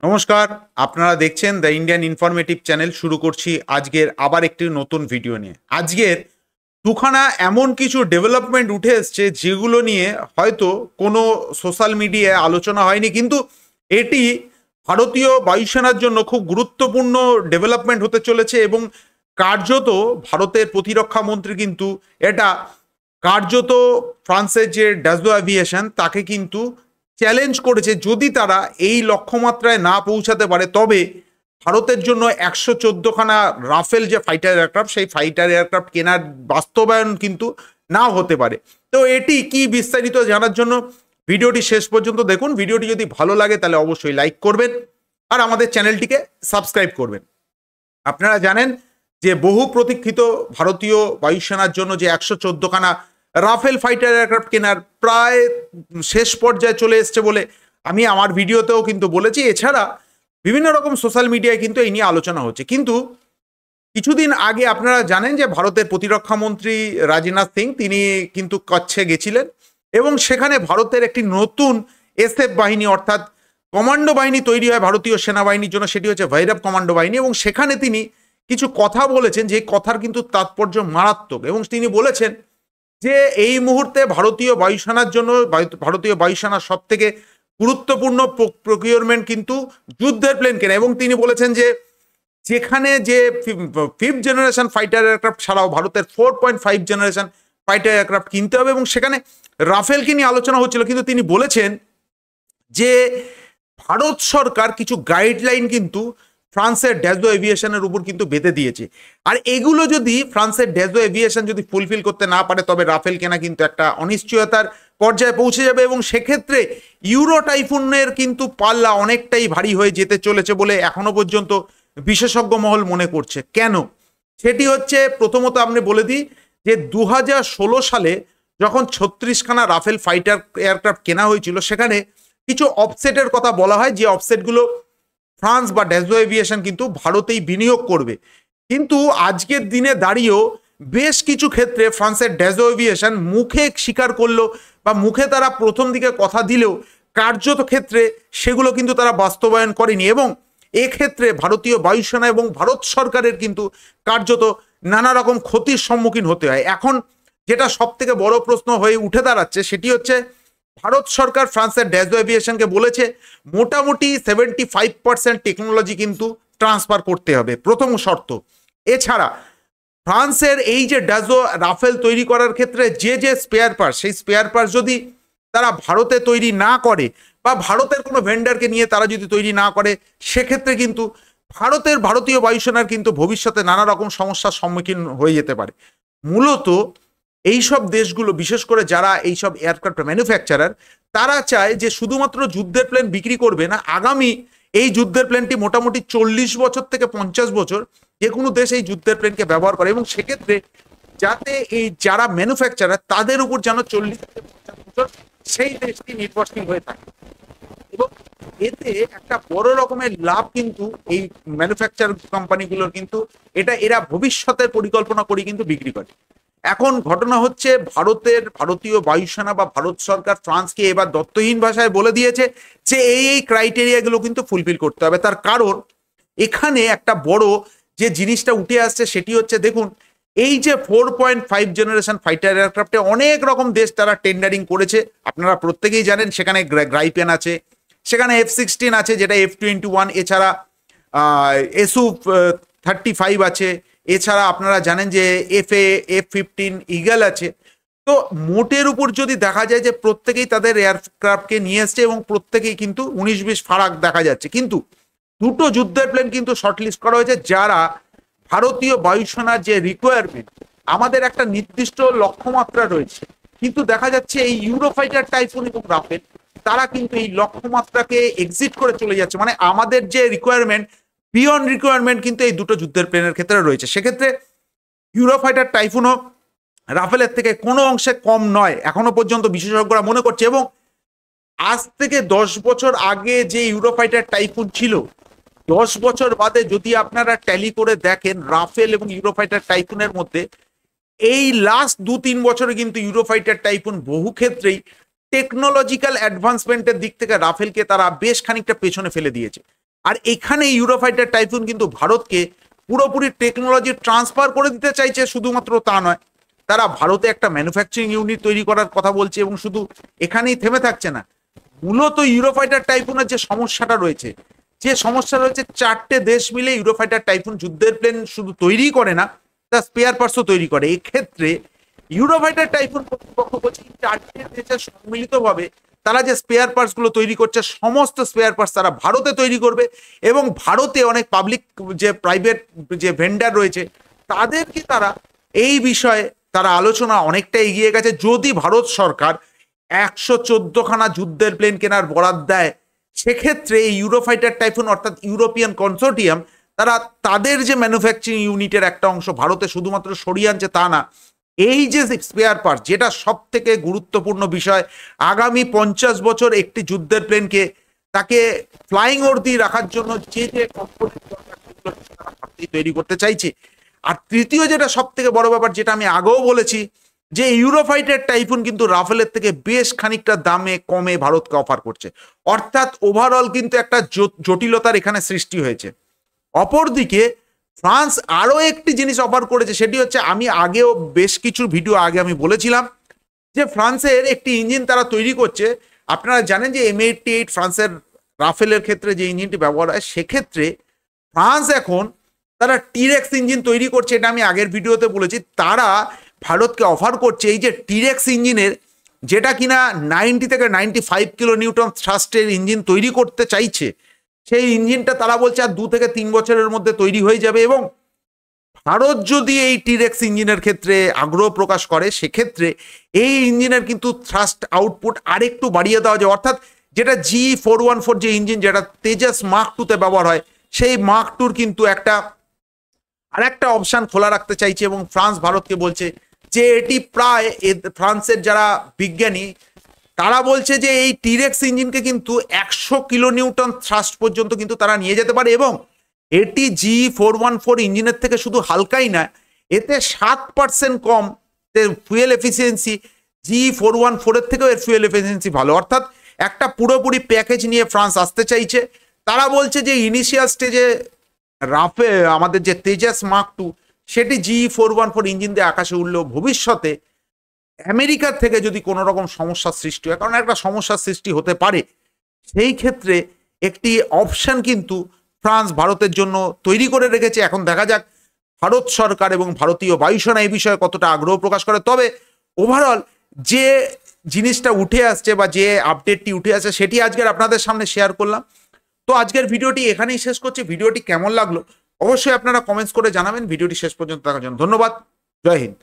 নমস্কার, আপনারা দেখছেন দ্য ইন্ডিয়ান ইনফরমেটিভ চ্যানেল। শুরু করছি আজকের আবার একটি নতুন ভিডিও নিয়ে। আজকের দুখানা এমন কিছু ডেভেলপমেন্ট উঠে এসছে যেগুলো নিয়ে হয়তো কোনো সোশ্যাল মিডিয়ায় আলোচনা হয়নি, কিন্তু এটি ভারতীয় বায়ুসেনার জন্য খুব গুরুত্বপূর্ণ ডেভেলপমেন্ট হতে চলেছে এবং কার্যত ভারতের প্রতিরক্ষা মন্ত্রী কিন্তু এটা কার্যত ফ্রান্সের যে ডাজো অ্যাভিয়েশন তাকে কিন্তু চ্যালেঞ্জ করেছে। যদি তারা এই লক্ষ্যমাত্রায় না পৌঁছাতে পারে তবে ভারতের জন্য 114খানা রাফেল যে ফাইটার এয়ারক্রাফট, সেই ফাইটার এয়ারক্রাফট কেনার বাস্তবায়ন কিন্তু নাও হতে পারে। তো এটি কি বিস্তারিত জানার জন্য ভিডিওটি শেষ পর্যন্ত দেখুন। ভিডিওটি যদি ভালো লাগে তাহলে অবশ্যই লাইক করবেন আর আমাদের চ্যানেলটিকে সাবস্ক্রাইব করবেন। আপনারা জানেন যে বহু প্রতীক্ষিত ভারতীয় বায়ুসেনার জন্য যে 114খানা রাফেল ফাইটার এয়ারক্রাফট কেনার প্রায় শেষ পর্যায়ে চলে এসছে বলে আমি আমার ভিডিওতেও কিন্তু বলেছি। এছাড়া বিভিন্ন রকম সোশ্যাল মিডিয়ায় কিন্তু এই নিয়ে আলোচনা হচ্ছে। কিন্তু কিছুদিন আগে আপনারা জানেন যে ভারতের প্রতিরক্ষা মন্ত্রী রাজনাথ সিং তিনি কিন্তু কচ্ছে গেছিলেন এবং সেখানে ভারতের একটি নতুন এসএফ বাহিনী অর্থাৎ কমান্ডো বাহিনী তৈরি হয় ভারতীয় সেনাবাহিনীর জন্য, সেটি হচ্ছে ভৈরব কমান্ডো বাহিনী। এবং সেখানে তিনি কিছু কথা বলেছেন যে কথার কিন্তু তাৎপর্য মারাত্মক এবং তিনি বলেছেন যে এই মুহূর্তে ভারতীয় বায়ুসেনার জন্য ভারতীয় বায়ুসেনার সব থেকে গুরুত্বপূর্ণ প্রকিউরমেন্ট কিন্তু যুদ্ধের প্লেন কেনা। এবং তিনি বলেছেন যে যেখানে যে 5th জেনারেশন ফাইটার এয়ারক্রাফট ছাড়াও ভারতের 4.5 জেনারেশন ফাইটার এয়ারক্রাফট কিনতে হবে এবং সেখানে রাফেলকে নিয়ে আলোচনা হচ্ছিল। কিন্তু তিনি বলেছেন যে ভারত সরকার কিছু গাইডলাইন কিন্তু ফ্রান্সের ডাজো এভিয়েশনের উপর কিন্তু বেঁধে দিয়েছে, আর এগুলো যদি ফ্রান্সের ডাজো এভিয়েশন যদি ফুলফিল করতে না পারে তবে রাফেল কেনা কিন্তু একটা অনিশ্চয়তার পর্যায়ে পৌঁছে যাবে এবং সেক্ষেত্রে ইউরো টাইফুনের কিন্তু পাল্লা অনেকটাই ভারী হয়ে যেতে চলেছে বলে এখনো পর্যন্ত বিশেষজ্ঞ মহল মনে করছে। কেন? সেটি হচ্ছে, প্রথমত আপনি বলে দিই যে 2016 সালে যখন 36খানা রাফেল ফাইটার এয়ারক্রাফট কেনা হয়েছিল সেখানে কিছু অফসেটের কথা বলা হয়, যে অফসেটগুলো ফ্রান্স বা ডাজো এভিয়েশন কিন্তু ভারতেই বিনিয়োগ করবে। কিন্তু আজকের দিনে দাঁড়িয়েও বেশ কিছু ক্ষেত্রে ফ্রান্সের ডাজো এভিয়েশন মুখে স্বীকার করলো বা মুখে তারা প্রথম দিকে কথা দিলেও কার্যত ক্ষেত্রে সেগুলো কিন্তু তারা বাস্তবায়ন করেনি এবং এক্ষেত্রে ভারতীয় বায়ুসেনা এবং ভারত সরকারের কিন্তু কার্যত নানা রকম ক্ষতির সম্মুখীন হতে হয়। এখন যেটা সব থেকে বড় প্রশ্ন হয়ে উঠে দাঁড়াচ্ছে সেটি হচ্ছে ভারত সরকার ফ্রান্সের ডাজো এভিয়েশনকে বলেছে মোটামুটি 75% টেকনোলজি কিন্তু ট্রান্সফার করতে হবে, প্রথম শর্ত। এছাড়া ফ্রান্সের এই যে ডাজো রাফেল তৈরি করার ক্ষেত্রে যে স্পেয়ার পার্টস, সেই স্পেয়ার পার্টস যদি তারা ভারতে তৈরি না করে বা ভারতের কোনো ভেন্ডারকে নিয়ে তারা যদি তৈরি না করে সেক্ষেত্রে কিন্তু ভারতীয় বায়ুসেনার কিন্তু ভবিষ্যতে নানা রকম সমস্যার সম্মুখীন হয়ে যেতে পারে। মূলত এইসব দেশগুলো, বিশেষ করে যারা এইসব এয়ারক্রাফট ম্যানুফ্যাকচারার, তারা চায় যে শুধুমাত্র যুদ্ধের প্লেন বিক্রি করবে না, আগামী এই যুদ্ধের প্লেনটি মোটামুটি 40 বছর থেকে 50 বছর যে কোনো দেশ এই যুদ্ধের প্লেনকে ব্যবহার করে এবং সেক্ষেত্রে যাতে এই যারা ম্যানুফ্যাকচারার তাদের উপর যেন 40 থেকে 50 বছর সেই দেশটি নির্ভরশীল হয়ে থাকে এবং এতে একটা বড় রকমের লাভ কিন্তু এই ম্যানুফ্যাকচার কোম্পানিগুলোর কিন্তু এরা ভবিষ্যতের পরিকল্পনা করে কিন্তু বিক্রি করে। এখন ঘটনা হচ্ছে ভারতীয় বায়ুসেনা বা ভারত সরকার ফ্রান্সকে এবার দত্তহীন ভাষায় বলে দিয়েছে যে এই ক্রাইটেরিয়াগুলো কিন্তু ফুলফিল করতে হবে। তার কারণ এখানে একটা বড় যে জিনিসটা উঠে আসছে সেটি হচ্ছে, দেখুন এই যে 4.5 জেনারেশন ফাইটার এয়ারক্রাফটে অনেক রকম দেশ তারা টেন্ডারিং করেছে, আপনারা প্রত্যেকেই জানেন। সেখানে গ্রাইপেন আছে, সেখানে F-16 আছে যেটা F-21, এছাড়া Su-35 আছে, এছাড়া আপনারা জানেন যে F-15 ইগল আছে। তো মোটের উপর যদি দেখা যায় যে প্রত্যেকেই তাদের এয়ারক্রাফটকে নিয়ে এসছে এবং প্রত্যেকেই কিন্তু 19-20 ফারাক দেখা যাচ্ছে। কিন্তু দুটো যুদ্ধের প্লেন কিন্তু শর্টলিস্ট করা হয়েছে যারা ভারতীয় বায়ুসেনার যে রিকোয়ারমেন্ট, আমাদের একটা নির্দিষ্ট লক্ষ্যমাত্রা রয়েছে, কিন্তু দেখা যাচ্ছে এই ইউরোফাইটার টাইফুন এবং রাফেল তারা কিন্তু এই লক্ষ্যমাত্রাকে এক্সিট করে চলে যাচ্ছে। মানে আমাদের যে রিকোয়ারমেন্ট, বিয়ন্ড রিকোয়ারমেন্ট কিন্তু এই দুটো যুদ্ধের প্লেনের ক্ষেত্রে রয়েছে। সেক্ষেত্রে ইউরোফাইটার টাইফুনও রাফেলের থেকে কোনো অংশে কম নয় এখনো পর্যন্ত বিশেষজ্ঞরা মনে করছে। এবং আজ থেকে 10 বছর আগে যে ইউরোফাইটার টাইফুন ছিল, 10 বছর বাদে যদি আপনারা ট্যালি করে দেখেন রাফেল এবং ইউরোফাইটার টাইফুনের মধ্যে, এই লাস্ট 2-3 বছরে কিন্তু ইউরোফাইটার টাইফুন বহু ক্ষেত্রেই টেকনোলজিক্যাল অ্যাডভান্সমেন্টের দিক থেকে রাফেলকে তারা বেশ খানিকটা পেছনে ফেলে দিয়েছে। আর এখানে ইউরোফাইটার টাইফুন কিন্তু ভারতকে পুরোপুরি টেকনোলজি ট্রান্সফার করে দিতে চাইছে। শুধুমাত্র তা নয়, তারা ভারতে একটা ম্যানুফ্যাকচারিং ইউনিট তৈরি করার কথা বলছে এবং শুধু এখানেই থেমে থাকছে না। মূলত ইউরোফাইটার টাইফুনের যে সমস্যাটা রয়েছে, চারটে দেশ মিলে ইউরোফাইটার টাইফুন যুদ্ধের প্লেন শুধু তৈরি করে না, তার স্পেয়ার পার্টসও তৈরি করে। এক্ষেত্রে ইউরোফাইটার টাইফুন কর্তৃপক্ষ বলছে চারটে দেশের সম্মিলিতভাবে তারা যে স্পেয়ার পার্টস গুলো তৈরি করছে, সমস্ত স্পেয়ার পার্টস তারা ভারতে তৈরি করবে এবং ভারতে অনেক পাবলিক যে প্রাইভেট যে ভেন্ডার রয়েছে তাদেরকে তারা এই বিষয়ে তারা আলোচনা অনেকটা এগিয়ে গেছে। যদি ভারত সরকার 114খানা যুদ্ধের প্লেন কেনার বরাদ দেয়, সেক্ষেত্রে এই ইউরোফাইটার টাইফুন অর্থাৎ ইউরোপিয়ান কনসোর্টিয়াম তারা তাদের যে ম্যানুফ্যাকচারিং ইউনিটের একটা অংশ ভারতে শুধুমাত্র সরিয়ে আনছে তা না, এই যে স্পেয়ার পার্ট, যেটা সব থেকে গুরুত্বপূর্ণ বিষয়, আগামী 50 বছর একটি যুদ্ধের প্লেনকে তাকে ফ্লাইং অবধি রাখার জন্য যে যে কম্পোনেন্ট দরকার সেগুলো তৈরি করতে চাইছে। আর তৃতীয় যেটা সব থেকে বড় ব্যাপার, যেটা আমি আগেও বলেছি, যে ইউরোফাইটার টাইফুন কিন্তু রাফেলের থেকে বেশ খানিকটা দামে কমে ভারতকে অফার করছে। অর্থাৎ ওভারঅল কিন্তু একটা জটিলতার এখানে সৃষ্টি হয়েছে। অপরদিকে ফ্রান্স আরও একটি জিনিস অফার করেছে, সেটি হচ্ছে, আমি আগেও বেশ কিছু ভিডিও আগে আমি বলেছিলাম যে ফ্রান্সের একটি ইঞ্জিন তারা তৈরি করছে। আপনারা জানেন যে M88 ফ্রান্সের রাফেলের ক্ষেত্রে যে ইঞ্জিনটি ব্যবহার হয়, সেক্ষেত্রে ফ্রান্স এখন তারা টিরেক্স ইঞ্জিন তৈরি করছে। এটা আমি আগের ভিডিওতে বলেছি। তারা ভারতকে অফার করছে এই যে টিরেক্স ইঞ্জিনের, যেটা কিনা 90 থেকে 95 কিলো নিউটন থ্রাস্টের ইঞ্জিন তৈরি করতে চাইছে, সেই ইঞ্জিনটা তারা বলছে আর 2 থেকে 3 বছরের মধ্যে তৈরি হয়ে যাবে। এবং ভারত যদি এই টিরেক্স ইঞ্জিনের ক্ষেত্রে আগ্রহ প্রকাশ করে, সেক্ষেত্রে এই ইঞ্জিনের কিন্তু থ্রাস্ট আউটপুট আরেকটু বাড়িয়ে দেওয়া যায়। অর্থাৎ যেটা G414 যে ইঞ্জিন, যেটা তেজাস মার্ক 2 তে ব্যবহার হয়, সেই মার্ক 2 কিন্তু আরেকটা অপশন খোলা রাখতে চাইছে। এবং ফ্রান্স ভারতকে বলছে যে এটি প্রায়, ফ্রান্সের যারা বিজ্ঞানী তারা বলছে যে এই টিরেক্স ইঞ্জিনকে কিন্তু 100 কিলো নিউটন থ্রাস্ট পর্যন্ত কিন্তু তারা নিয়ে যেতে পারে। এবং এটি G414 ইঞ্জিনের থেকে শুধু হালকাই না, এতে 7% কম ফুয়েল এফিসিয়েন্সি, G414 এর থেকেও এর ফুয়েল এফিসিয়েন্সি ভালো। অর্থাৎ একটা পুরোপুরি প্যাকেজ নিয়ে ফ্রান্স আসতে চাইছে। তারা বলছে যে ইনিশিয়াল স্টেজে আমাদের যে তেজাস মার্ক 2 সেটি G414 ইঞ্জিন দিয়ে আকাশে উঠলেও ভবিষ্যতে আমেরিকার থেকে যদি কোনো রকম সমস্যার সৃষ্টি হয়, কারণ একটা সমস্যার সৃষ্টি হতে পারে, সেই ক্ষেত্রে একটি অপশন কিন্তু ফ্রান্স ভারতের জন্য তৈরি করে রেখেছে। এখন দেখা যাক ভারত সরকার এবং ভারতীয় বায়ুসেনা এই বিষয়ে কতটা আগ্রহ প্রকাশ করে। তবে ওভারঅল যে জিনিসটা উঠে আসছে বা যে আপডেটটি উঠে আসছে, সেটি আজকের আপনাদের সামনে শেয়ার করলাম। তো আজকের ভিডিওটি এখানেই শেষ করছি। ভিডিওটি কেমন লাগলো অবশ্যই আপনারা কমেন্টস করে জানাবেন। ভিডিওটি শেষ পর্যন্ত দেখার জন্য ধন্যবাদ। জয় হিন্দ।